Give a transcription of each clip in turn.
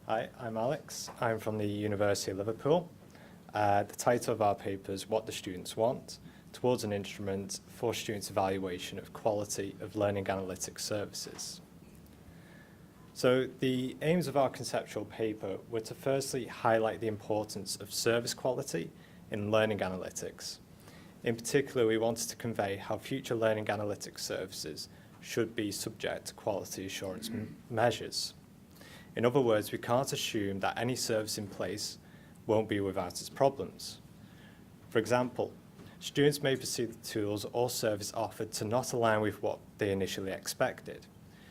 Hi, I'm Alex. I'm from the University of Liverpool. The title of our paper is What the Students Want, Towards an Instrument for Students' Evaluation of Quality of Learning Analytics Services. So the aims of our conceptual paper were to firstly highlight the importance of service quality in learning analytics. In particular, we wanted to convey how future learning analytics services should be subject to quality assurance measures. In other words, we can't assume that any service in place won't be without its problems. For example, students may perceive the tools or service offered to not align with what they initially expected,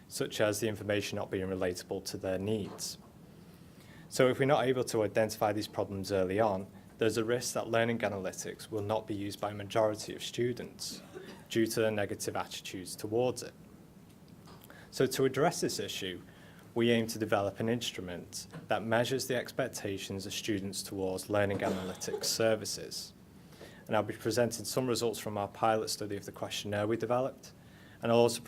such as the information not being relatable to their needs. So if we're not able to identify these problems early on, there's a risk that learning analytics will not be used by a majority of students due to their negative attitudes towards it. So to address this issue, we aim to develop an instrument that measures the expectations of students towards learning analytics services. And I'll be presenting some results from our pilot study of the questionnaire we developed, and I'll also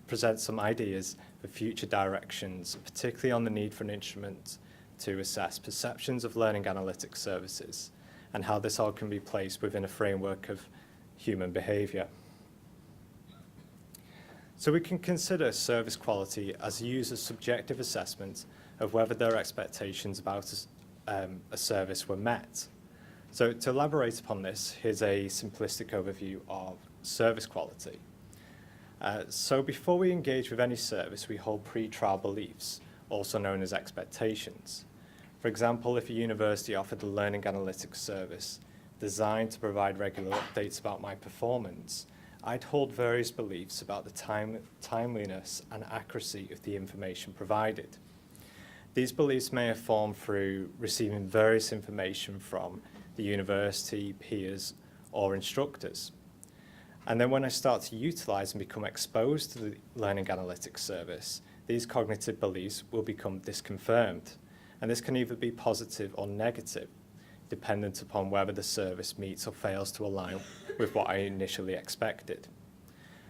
present some ideas for future directions, particularly on the need for an instrument to assess perceptions of learning analytics services and how this all can be placed within a framework of human behaviour. So we can consider service quality as a user's subjective assessment of whether their expectations about a service were met. So to elaborate upon this, here's a simplistic overview of service quality. So before we engage with any service, we hold pre-trial beliefs, also known as expectations. For example, if a university offered a learning analytics service designed to provide regular updates about my performance, I'd hold various beliefs about the timeliness and accuracy of the information provided. These beliefs may have formed through receiving various information from the university, peers, or instructors. And then when I start to utilize and become exposed to the learning analytics service, these cognitive beliefs will become disconfirmed. And this can either be positive or negative, dependent upon whether the service meets or fails to align with what I initially expected.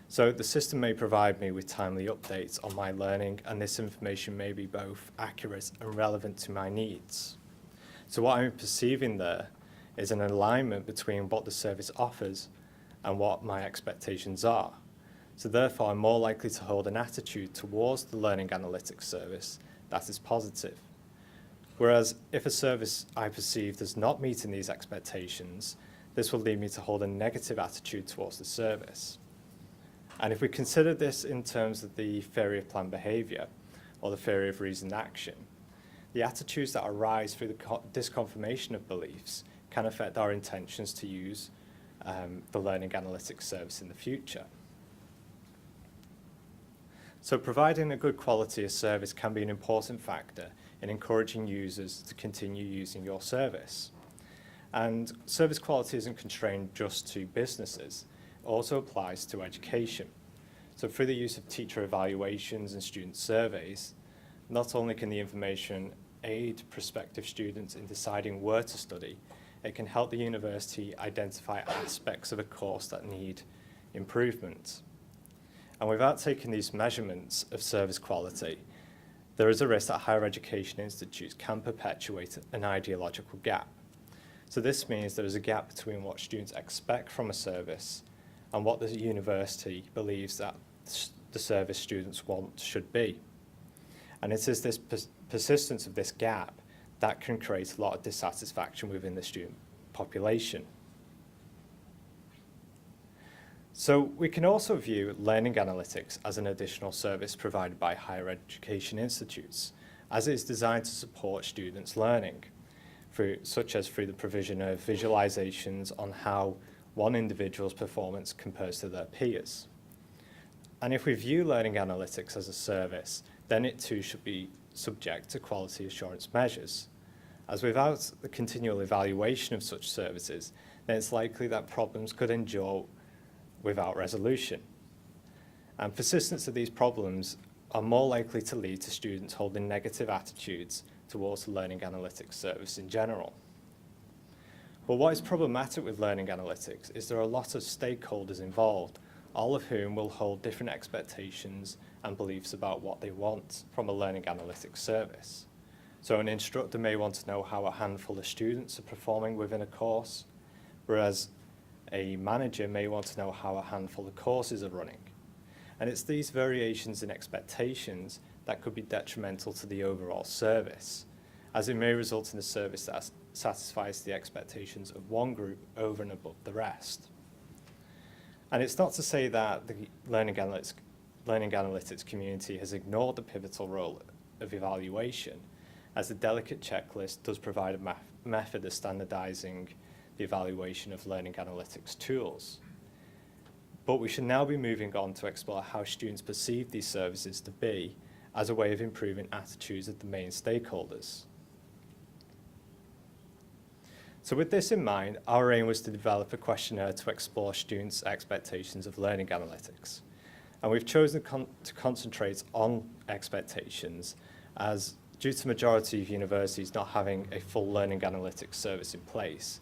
So the system may provide me with timely updates on my learning, and this information may be both accurate and relevant to my needs. So what I'm perceiving there is an alignment between what the service offers and what my expectations are. So therefore, I'm more likely to hold an attitude towards the learning analytics service that is positive. Whereas if a service I perceive does not meet in these expectations, this will lead me to hold a negative attitude towards the service. And if we consider this in terms of the theory of planned behaviour, or the theory of reasoned action, the attitudes that arise through the disconfirmation of beliefs can affect our intentions to use the learning analytics service in the future. So providing a good quality of service can be an important factor in encouraging users to continue using your service. And service quality isn't constrained just to businesses, it also applies to education. So through the use of teacher evaluations and student surveys, not only can the information aid prospective students in deciding where to study, it can help the university identify aspects of a course that need improvement. And without taking these measurements of service quality, there is a risk that higher education institutes can perpetuate an ideological gap. So this means there is a gap between what students expect from a service and what the university believes that the service students want should be. And it is this persistence of this gap that can create a lot of dissatisfaction within the student population. So we can also view learning analytics as an additional service provided by higher education institutes, as it is designed to support students' learning, such as through the provision of visualizations on how one individual's performance compares to their peers. And if we view learning analytics as a service, then it too should be subject to quality assurance measures, as without the continual evaluation of such services, then it's likely that problems could endure without resolution. And persistence of these problems are more likely to lead to students holding negative attitudes towards the learning analytics service in general. But what is problematic with learning analytics is there are a lot of stakeholders involved, all of whom will hold different expectations and beliefs about what they want from a learning analytics service. So an instructor may want to know how a handful of students are performing within a course, whereas a manager may want to know how a handful of courses are running. And it's these variations in expectations that could be detrimental to the overall service, as it may result in a service that satisfies the expectations of one group over and above the rest. And it's not to say that the learning analytics community has ignored the pivotal role of evaluation, as the delicate checklist does provide a method of standardizing the evaluation of learning analytics tools. But we should now be moving on to explore how students perceive these services to be as a way of improving attitudes of the main stakeholders. So with this in mind, our aim was to develop a questionnaire to explore students' expectations of learning analytics. And we've chosen to concentrate on expectations, as due to the majority of universities not having a full learning analytics service in place,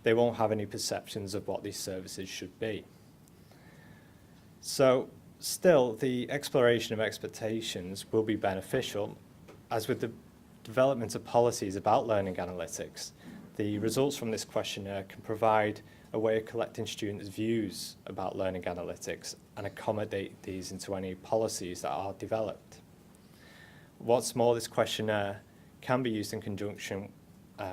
they won't have any perceptions of what these services should be. So still, the exploration of expectations will be beneficial, as with the development of policies about learning analytics, the results from this questionnaire can provide a way of collecting students' views about learning analytics and accommodate these into any policies that are developed. What's more, this questionnaire can be used in conjunction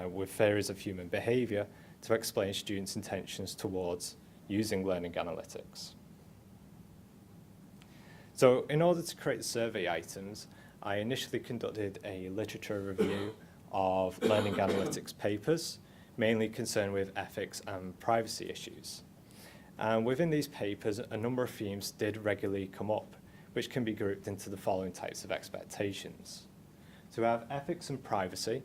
with theories of human behaviour to explain students' intentions towards using learning analytics. So in order to create the survey items, I initially conducted a literature review of learning analytics papers, mainly concerned with ethics and privacy issues. And within these papers, a number of themes did regularly come up, which can be grouped into the following types of expectations. So we have ethics and privacy,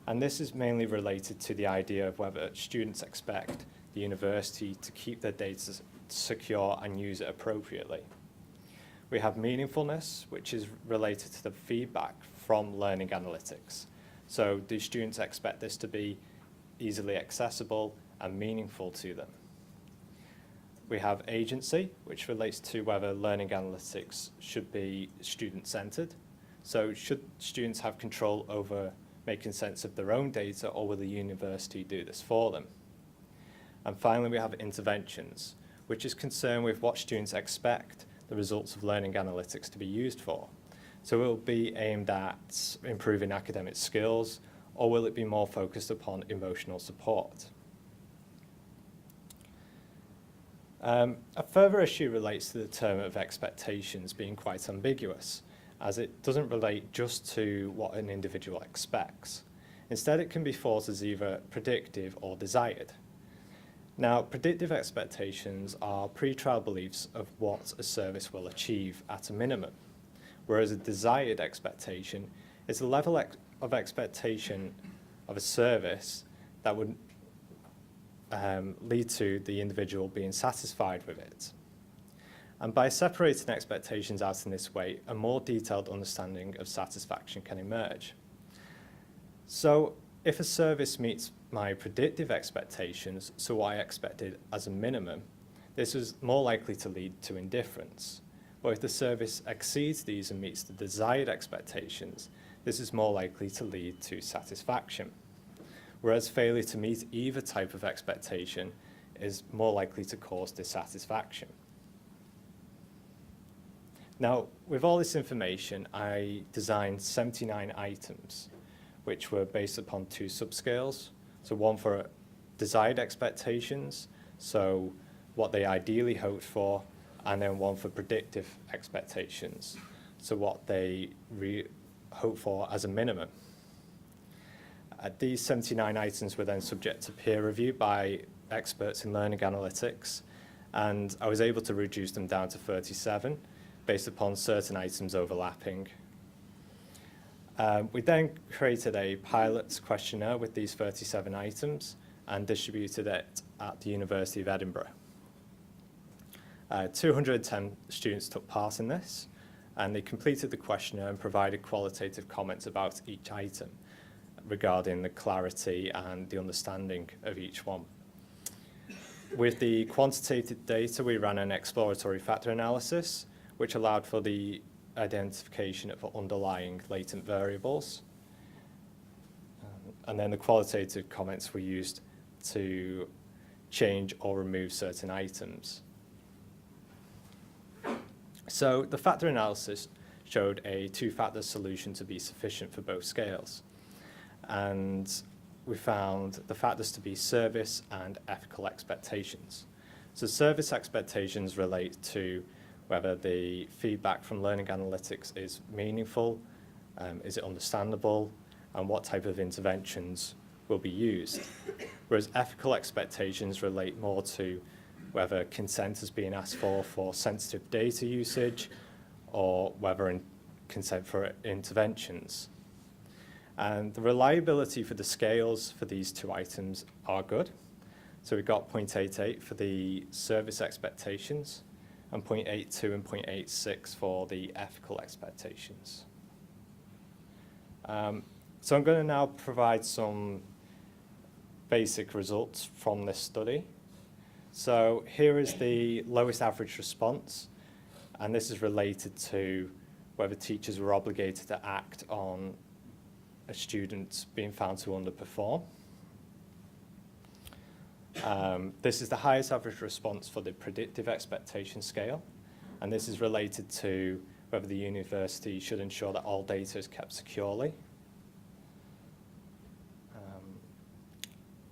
and this is mainly related to the idea of whether students expect the university to keep their data secure and use it appropriately. We have meaningfulness, which is related to the feedback from learning analytics. So do students expect this to be easily accessible and meaningful to them? We have agency, which relates to whether learning analytics should be student-centered. So should students have control over making sense of their own data, or will the university do this for them? And finally, we have interventions, which is concerned with what students expect the results of learning analytics to be used for. So will it be aimed at improving academic skills, or will it be more focused upon emotional support? A further issue relates to the term of expectations being quite ambiguous, as it doesn't relate just to what an individual expects. Instead, it can be thought as either predictive or desired. Now, predictive expectations are pre-trial beliefs of what a service will achieve at a minimum, whereas a desired expectation is the level of expectation of a service that would lead to the individual being satisfied with it. And by separating expectations out in this way, a more detailed understanding of satisfaction can emerge. So if a service meets my predictive expectations, so what I expected as a minimum, this is more likely to lead to indifference. But if the service exceeds these and meets the desired expectations, this is more likely to lead to satisfaction. Whereas failure to meet either type of expectation is more likely to cause dissatisfaction. Now, with all this information, I designed 79 items, which were based upon two subscales. So one for desired expectations, so what they ideally hoped for, and then one for predictive expectations, so what they hope for as a minimum. These 79 items were then subject to peer review by experts in learning analytics, and I was able to reduce them down to 37 based upon certain items overlapping. We then created a pilot questionnaire with these 37 items and distributed it at the University of Edinburgh. 210 students took part in this, and they completed the questionnaire and provided qualitative comments about each item regarding the clarity and the understanding of each one. With the quantitative data, we ran an exploratory factor analysis, which allowed for the identification of underlying latent variables. And then the qualitative comments were used to change or remove certain items. So the factor analysis showed a two-factor solution to be sufficient for both scales. And we found the factors to be service and ethical expectations. So service expectations relate to whether the feedback from learning analytics is meaningful, is it understandable, and what type of interventions will be used. Whereas ethical expectations relate more to whether consent is being asked for sensitive data usage, or whether consent for interventions. And the reliability for the scales for these two items are good. So we got 0.88 for the service expectations, and 0.82 and 0.86 for the ethical expectations. So I'm going to now provide some basic results from this study. So here is the lowest average response, and this is related to whether teachers were obligated to act on a student being found to underperform. This is the highest average response for the predictive expectation scale, and this is related to whether the university should ensure that all data is kept securely.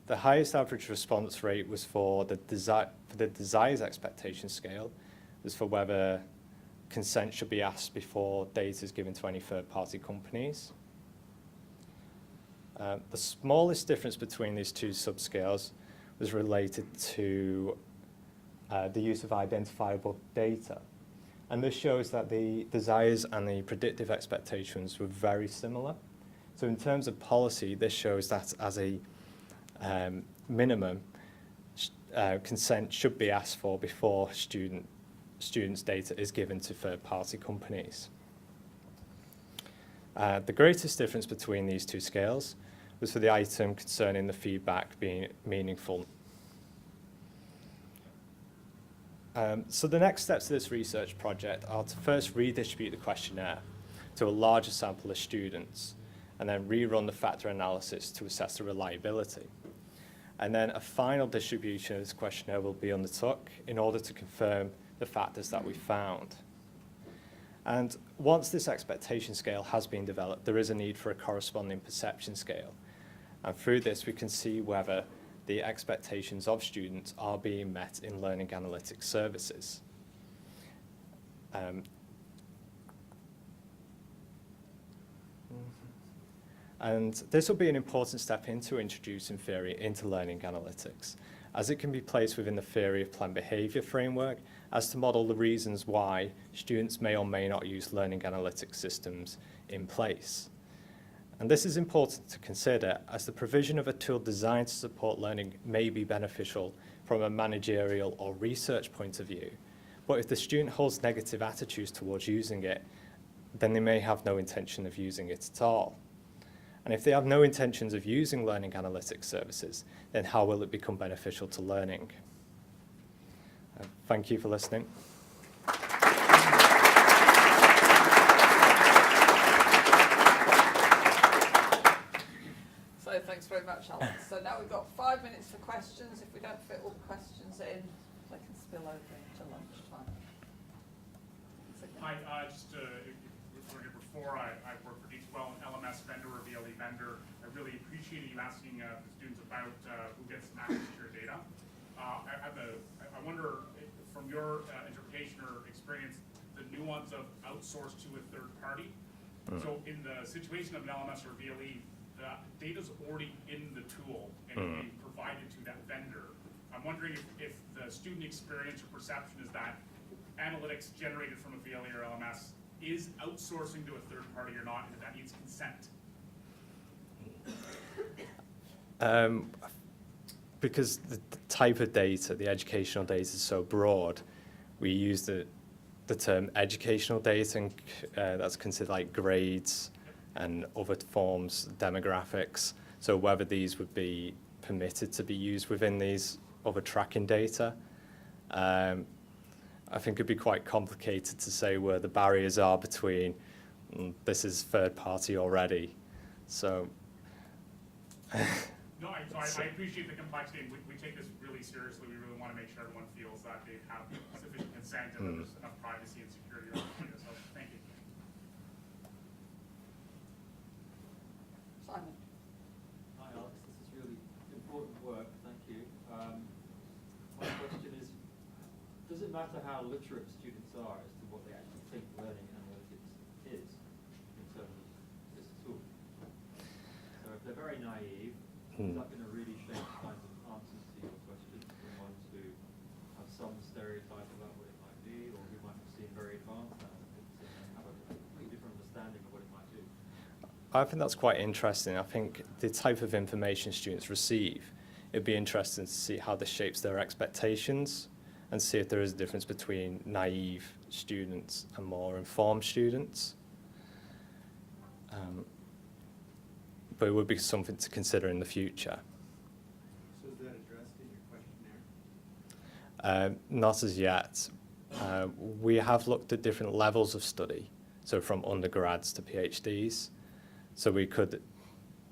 The highest average response rate was for the desires expectation scale, was for whether consent should be asked before data is given to any third-party companies. The smallest difference between these two subscales was related to the use of identifiable data. And this shows that the desires and the predictive expectations were very similar. So in terms of policy, this shows that as a minimum, consent should be asked for before students' data is given to third-party companies. The greatest difference between these two scales was for the item concerning the feedback being meaningful. So the next steps of this research project are to first redistribute the questionnaire to a larger sample of students, and then rerun the factor analysis to assess the reliability. And then a final distribution of this questionnaire will be undertook in order to confirm the factors that we found. And once this expectation scale has been developed, there is a need for a corresponding perception scale. And through this, we can see whether the expectations of students are being met in learning analytics services. And this will be an important step into introducing theory into learning analytics, as it can be placed within the theory of planned behavior framework as to model the reasons why students may or may not use learning analytics systems in place. And this is important to consider, as the provision of a tool designed to support learning may be beneficial from a managerial or research point of view. But if the student holds negative attitudes towards using it, then they may have no intention of using it at all. And if they have no intentions of using learning analytics services, then how will it become beneficial to learning? Thank you for listening. So thanks very much, Alex. So now we've got 5 minutes for questions. If we don't fit all the questions in, they can spill over into lunchtime. Hi, just before I worked for D12, an LMS vendor or VLE vendor. I really appreciated you asking the students about who gets access to your data. I wonder, from your interpretation or experience, the nuance of outsourced to a third party. So in the situation of an LMS or VLE, the data's already in the tool and being provided to that vendor. I'm wondering if the student experience or perception is that analytics generated from a VLE or LMS is outsourcing to a third party or not, and if that needs consent. Because the type of data, the educational data, is so broad, we use the term educational data, and that's considered like grades and other forms, demographics. So whether these would be permitted to be used within these other tracking data. I think it'd be quite complicated to say where the barriers are between this is third party already. So No, I appreciate the complexity, and we take this really seriously. We really want to make sure everyone feels that they have sufficient consent and that there's enough privacy and security around the data. So, thank you. Simon. Hi Alex, this is really important work, thank you. My question is, does it matter how literate students are as to what they actually think learning analytics is in terms of this tool? So if they're very naive, is that going to really shape the kinds of answers to your questions from ones who have some stereotype about what it might be, or who might have seen very advanced analytics and have a completely different understanding of what it might do? I think that's quite interesting. I think the type of information students receive, it'd be interesting to see how this shapes their expectations and see if there is a difference between naive students and more informed students. But it would be something to consider in the future. So is that addressed in your questionnaire? Not as yet. We have looked at different levels of study, so from undergrads to PhDs. So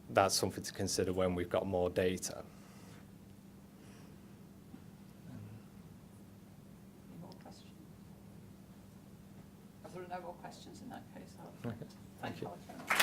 that's something to consider when we've got more data. Any more questions? If there are no more questions in that case, I'll Okay, thank you. Alex very much.